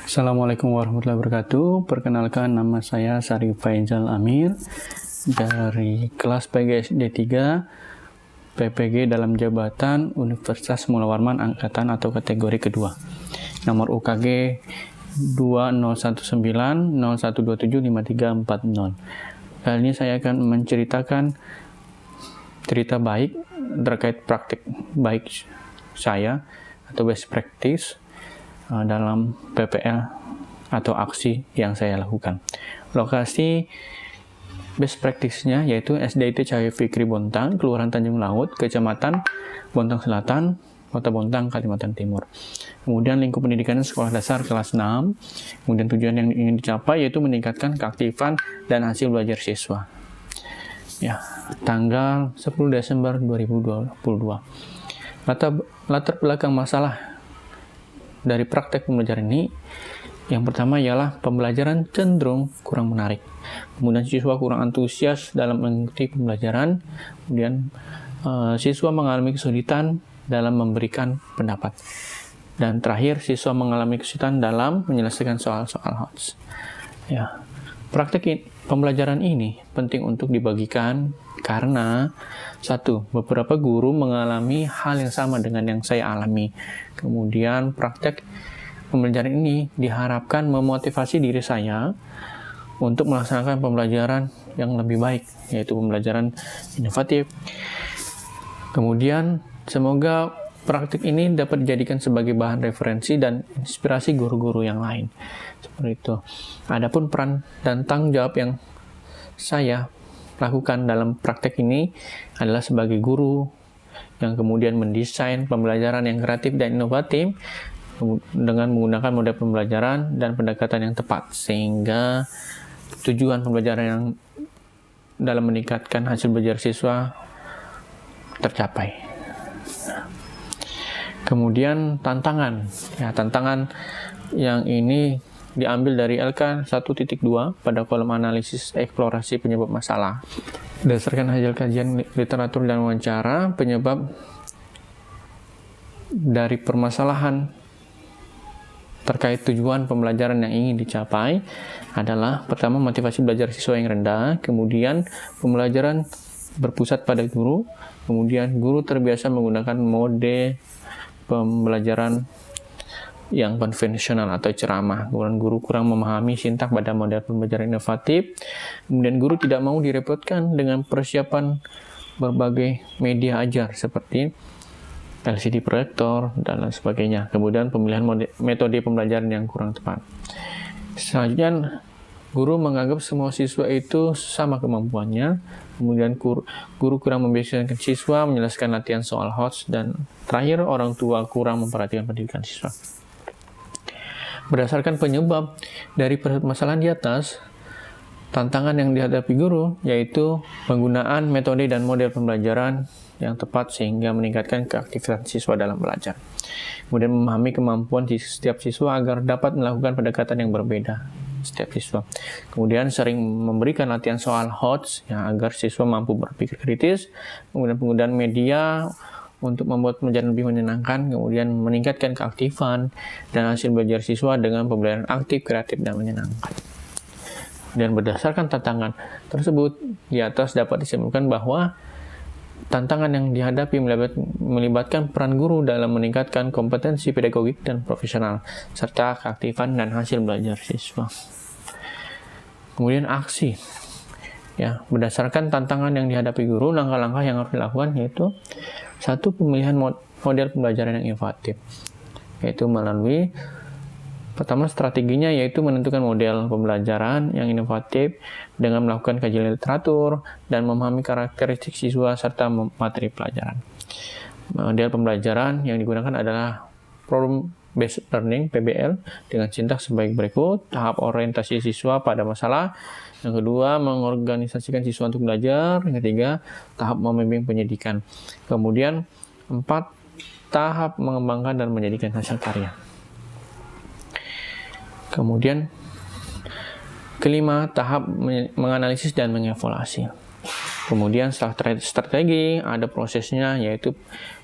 Assalamualaikum warahmatullahi wabarakatuh. Perkenalkan, nama saya Syarif Faizal Amir dari kelas PGSD 3 PPG dalam jabatan Universitas Mula Warman angkatan atau kategori kedua. Nomor UKG 201901275340. Kali ini saya akan menceritakan cerita baik terkait praktik baik saya atau best practice dalam PPL atau aksi yang saya lakukan. Lokasi best practice-nya yaitu SDIT Cahaya Fikri Bontang, Kelurahan Tanjung Laut, Kecamatan Bontang Selatan, Kota Bontang, Kalimantan Timur. Kemudian lingkup pendidikannya sekolah dasar kelas 6. Kemudian tujuan yang ingin dicapai yaitu meningkatkan keaktifan dan hasil belajar siswa. Ya, tanggal 10 Desember 2022. Latar belakang masalah dari praktek pembelajaran ini, yang pertama ialah pembelajaran cenderung kurang menarik. Kemudian siswa kurang antusias dalam mengikuti pembelajaran. Kemudian siswa mengalami kesulitan dalam memberikan pendapat. Dan terakhir, siswa mengalami kesulitan dalam menyelesaikan soal-soal HOTS. Ya, praktek pembelajaran ini penting untuk dibagikan karena satu, beberapa guru mengalami hal yang sama dengan yang saya alami. Kemudian praktek pembelajaran ini diharapkan memotivasi diri saya untuk melaksanakan pembelajaran yang lebih baik, yaitu pembelajaran inovatif. Kemudian semoga praktik ini dapat dijadikan sebagai bahan referensi dan inspirasi guru-guru yang lain. Seperti itu. Adapun peran dan tanggung jawab yang saya lakukan dalam praktek ini adalah sebagai guru yang kemudian mendesain pembelajaran yang kreatif dan inovatif dengan menggunakan model pembelajaran dan pendekatan yang tepat sehingga tujuan pembelajaran yang dalam meningkatkan hasil belajar siswa tercapai. Kemudian tantangan yang ini diambil dari LK 1.2 pada kolom analisis eksplorasi penyebab masalah. Berdasarkan hasil kajian literatur dan wawancara, penyebab dari permasalahan terkait tujuan pembelajaran yang ingin dicapai adalah pertama, motivasi belajar siswa yang rendah, kemudian pembelajaran berpusat pada guru, kemudian guru terbiasa menggunakan mode pembelajaran yang konvensional atau ceramah. Kemudian guru kurang memahami sintak pada model pembelajaran inovatif. Kemudian guru tidak mau direpotkan dengan persiapan berbagai media ajar seperti LCD proyektor dan lain sebagainya. Kemudian pemilihan metode pembelajaran yang kurang tepat. Selanjutnya, guru menganggap semua siswa itu sama kemampuannya. Kemudian guru kurang membiasakan siswa menyelesaikan latihan soal HOTS. Dan terakhir, orang tua kurang memperhatikan pendidikan siswa. Berdasarkan penyebab dari permasalahan di atas, tantangan yang dihadapi guru yaitu penggunaan metode dan model pembelajaran yang tepat sehingga meningkatkan keaktifan siswa dalam belajar. Kemudian memahami kemampuan setiap siswa agar dapat melakukan pendekatan yang berbeda setiap siswa. Kemudian sering memberikan latihan soal HOTS agar siswa mampu berpikir kritis. Kemudian penggunaan media untuk membuat pembelajaran lebih menyenangkan, kemudian meningkatkan keaktifan dan hasil belajar siswa dengan pembelajaran aktif, kreatif, dan menyenangkan. Dan berdasarkan tantangan tersebut, di atas dapat disimpulkan bahwa tantangan yang dihadapi melibatkan peran guru dalam meningkatkan kompetensi pedagogik dan profesional, serta keaktifan dan hasil belajar siswa. Kemudian aksi. Ya, berdasarkan tantangan yang dihadapi guru, langkah-langkah yang harus dilakukan yaitu satu, pemilihan model pembelajaran yang inovatif, yaitu melalui pertama strateginya yaitu menentukan model pembelajaran yang inovatif dengan melakukan kajian literatur dan memahami karakteristik siswa serta materi pelajaran. Model pembelajaran yang digunakan adalah Problem Based Learning (PBL) dengan sintaks sebaik berikut: tahap orientasi siswa pada masalah, yang kedua mengorganisasikan siswa untuk belajar, yang ketiga tahap membimbing penyidikan, kemudian 4 tahap mengembangkan dan menjadikan hasil karya, kemudian kelima tahap menganalisis dan mengevaluasi. Kemudian setelah strategi, ada prosesnya, yaitu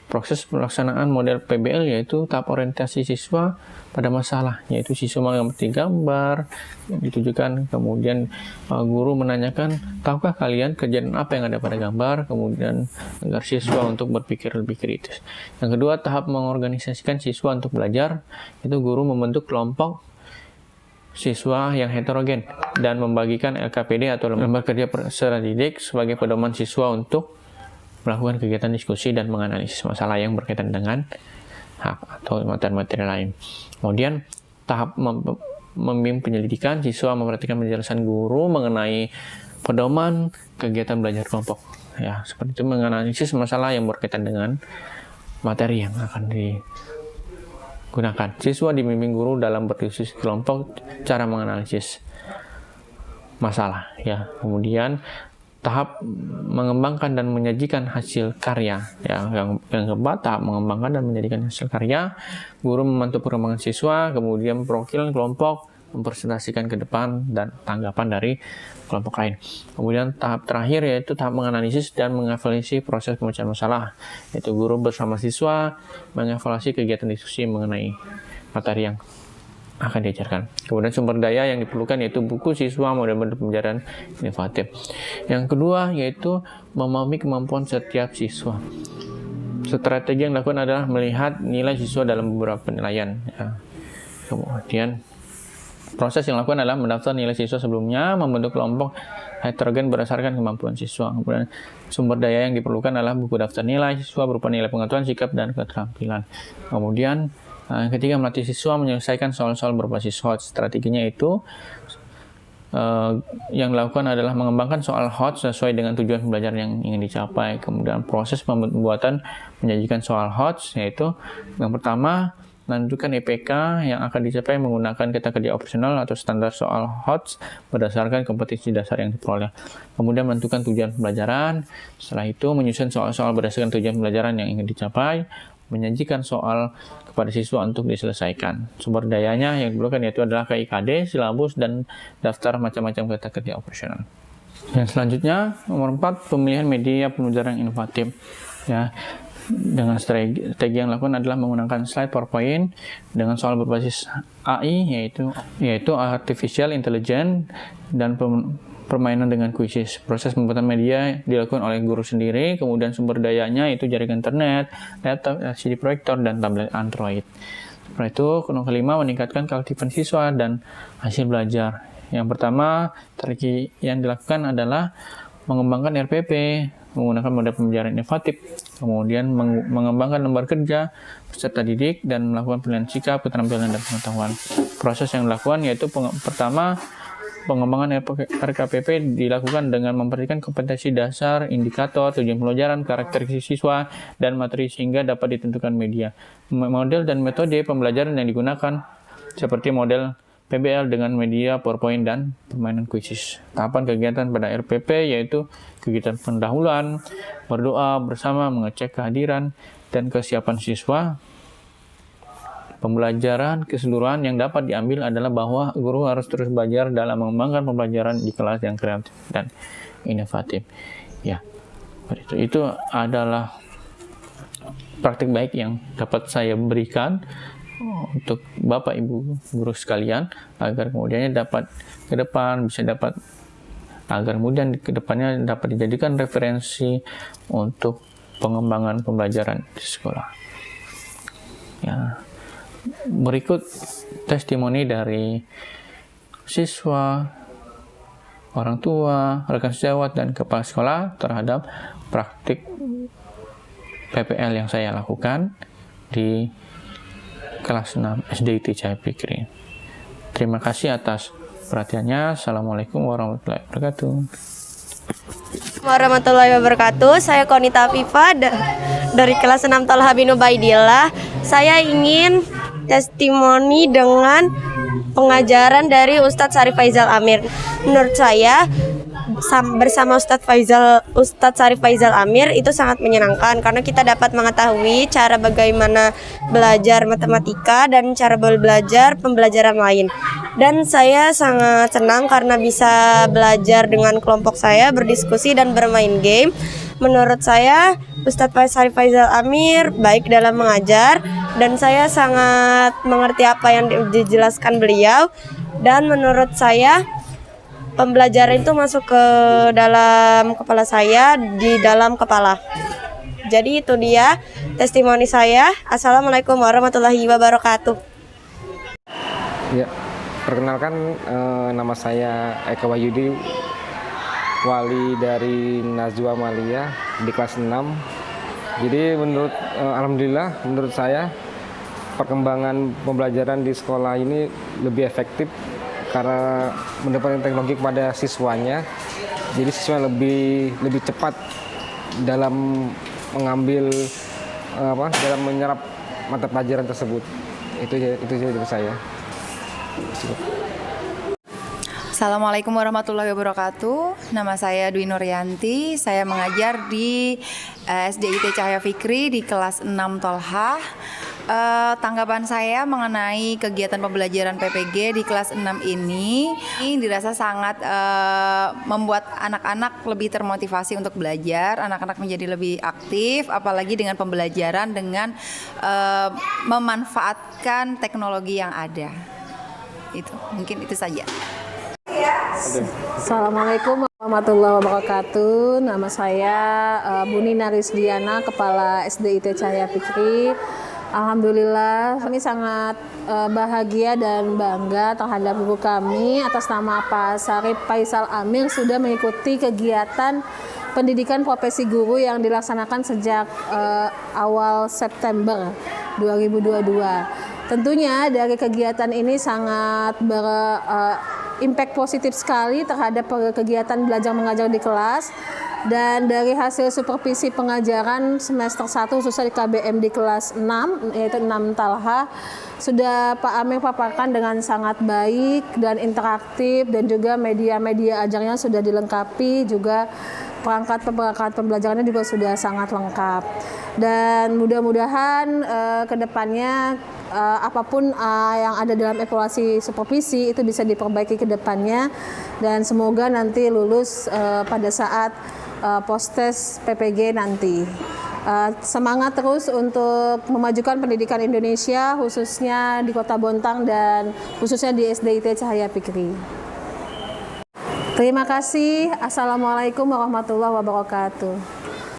proses pelaksanaan model PBL, yaitu tahap orientasi siswa pada masalah, yaitu siswa mengamati gambar yang ditujukan, kemudian guru menanyakan, tahukah kalian kejadian apa yang ada pada gambar, kemudian agar siswa untuk berpikir lebih kritis. Yang kedua, tahap mengorganisasikan siswa untuk belajar, itu guru membentuk kelompok siswa yang heterogen dan membagikan LKPD atau lembar kerja peserta didik sebagai pedoman siswa untuk melakukan kegiatan diskusi dan menganalisis masalah yang berkaitan dengan hak atau materi-materi lain. Kemudian tahap membimbing penyelidikan, siswa memperhatikan penjelasan guru mengenai pedoman kegiatan belajar kelompok. Ya, seperti itu, menganalisis masalah yang berkaitan dengan materi yang akan digunakan. Siswa dibimbing guru dalam berdiskusi kelompok, cara menganalisis masalah. Ya, kemudian tahap mengembangkan dan menyajikan hasil karya. Ya, yang keempat, tahap mengembangkan dan menjadikan hasil karya. Guru memantau perkembangan siswa, kemudian perwakilan kelompok mempresentasikan ke depan dan tanggapan dari kelompok lain. Kemudian tahap terakhir yaitu tahap menganalisis dan mengevaluasi proses pemecahan masalah, yaitu guru bersama siswa mengevaluasi kegiatan diskusi mengenai materi yang akan diajarkan. Kemudian sumber daya yang diperlukan yaitu buku siswa, model-model pembelajaran inovatif. Yang kedua yaitu memahami kemampuan setiap siswa. Strategi yang dilakukan adalah melihat nilai siswa dalam beberapa penilaian. Ya. Kemudian proses yang dilakukan adalah mendaftar nilai siswa sebelumnya, membentuk kelompok heterogen berdasarkan kemampuan siswa. Kemudian sumber daya yang diperlukan adalah buku daftar nilai siswa berupa nilai pengetahuan, sikap, dan keterampilan. Kemudian ketiga, melatih siswa menyelesaikan soal-soal berbasis HOTS. Strateginya itu yang dilakukan adalah mengembangkan soal HOTS sesuai dengan tujuan pembelajaran yang ingin dicapai. Kemudian proses pembuatan menyajikan soal HOTS, yaitu yang pertama, menentukan IPK yang akan dicapai menggunakan kata kerja opsional atau standar soal HOTS berdasarkan kompetensi dasar yang diperoleh. Kemudian menentukan tujuan pembelajaran. Setelah itu menyusun soal-soal berdasarkan tujuan pembelajaran yang ingin dicapai. Menyajikan soal kepada siswa untuk diselesaikan. Sumber dayanya yang diperlukan yaitu adalah KIKD, silabus, dan daftar macam-macam kata kerja operasional. Yang selanjutnya, nomor 4, pemilihan media pembelajaran inovatif. Ya, dengan strategi yang dilakukan adalah menggunakan slide PowerPoint dengan soal berbasis AI, yaitu Artificial Intelligence, dan permainan dengan kuisis. Proses pembuatan media dilakukan oleh guru sendiri, kemudian sumber dayanya itu jaringan internet, laptop, LCD proyektor, dan tablet Android. Setelah itu, kelima, meningkatkan keaktifan siswa dan hasil belajar. Yang pertama, strategi yang dilakukan adalah mengembangkan RPP, menggunakan model pembelajaran inovatif, kemudian mengembangkan lembar kerja peserta didik, dan melakukan pilihan sikap, keterampilan, dan pengetahuan. Proses yang dilakukan yaitu pertama, pengembangan RKPP dilakukan dengan memperhatikan kompetensi dasar, indikator, tujuan pembelajaran, karakteristik siswa, dan materi sehingga dapat ditentukan media. Model dan metode pembelajaran yang digunakan seperti model PBL dengan media PowerPoint dan permainan kuisis. Tahapan kegiatan pada RPP yaitu kegiatan pendahuluan, berdoa bersama, mengecek kehadiran dan kesiapan siswa. Pembelajaran keseluruhan yang dapat diambil adalah bahwa guru harus terus belajar dalam mengembangkan pembelajaran di kelas yang kreatif dan inovatif. Ya, itu adalah praktik baik yang dapat saya berikan untuk Bapak Ibu guru sekalian agar kemudiannya dapat ke depan agar kemudian ke depannya dapat dijadikan referensi untuk pengembangan pembelajaran di sekolah. Ya. Berikut testimoni dari siswa, orang tua, rekan sejawat, dan kepala sekolah terhadap praktik PPL yang saya lakukan di kelas 6 SD Cahaya Fikri. Terima kasih atas perhatiannya. Assalamualaikum warahmatullahi wabarakatuh. Warahmatullahi wabarakatuh. Saya Konita Afifa dari kelas 6 Thalha bin Ubaidillah. Saya ingin testimoni dengan pengajaran dari Ustadz Syarif Faizal Amir. Menurut saya bersama Ustadz Syarif Faizal Amir itu sangat menyenangkan karena kita dapat mengetahui cara bagaimana belajar matematika dan cara belajar pembelajaran lain. Dan saya sangat senang karena bisa belajar dengan kelompok saya, berdiskusi dan bermain game. Menurut saya, Ustadz Syarif Faizal Amir baik dalam mengajar dan saya sangat mengerti apa yang dijelaskan beliau. Dan menurut saya, pembelajaran itu masuk ke dalam kepala saya, di dalam kepala. Jadi itu dia testimoni saya. Assalamualaikum warahmatullahi wabarakatuh. Ya, perkenalkan nama saya Eka Wahyudi, wali dari Najwa Amalia di kelas 6. Jadi alhamdulillah menurut saya perkembangan pembelajaran di sekolah ini lebih efektif karena mendapatkan teknologi kepada siswanya. Jadi siswa lebih cepat dalam mengambil dalam menyerap mata pelajaran tersebut. Itu dari saya. Assalamualaikum warahmatullahi wabarakatuh. Nama saya Dwi Nuryanti. Saya mengajar di SDIT Cahaya Fikri di kelas 6 Tolha. Tanggapan saya mengenai kegiatan pembelajaran PPG di kelas 6 ini dirasa sangat membuat anak-anak lebih termotivasi untuk belajar. Anak-anak menjadi lebih aktif, apalagi dengan pembelajaran dengan memanfaatkan teknologi yang ada. Mungkin itu saja. Assalamualaikum warahmatullahi wabarakatuh. Nama saya Buni Narisdiana, Kepala SDIT Cahaya Fikri. Alhamdulillah, kami sangat bahagia dan bangga terhadap guru kami atas nama Pak Syarif Faizal Amir sudah mengikuti kegiatan pendidikan profesi guru yang dilaksanakan sejak awal September 2022. Tentunya dari kegiatan ini sangat impact positif sekali terhadap kegiatan belajar mengajar di kelas, dan dari hasil supervisi pengajaran semester 1 khususnya di KBM di kelas 6 yaitu 6 Talha sudah Pak Amir paparkan dengan sangat baik dan interaktif, dan juga media-media ajarnya sudah dilengkapi, juga perangkat pembelajarannya juga sudah sangat lengkap. Dan mudah-mudahan ke depannya apapun yang ada dalam evaluasi supervisi itu bisa diperbaiki ke depannya, dan semoga nanti lulus pada saat post-tes PPG nanti. Semangat terus untuk memajukan pendidikan Indonesia, khususnya di Kota Bontang dan khususnya di SDIT Cahaya Fikri. Terima kasih. Assalamualaikum warahmatullahi wabarakatuh.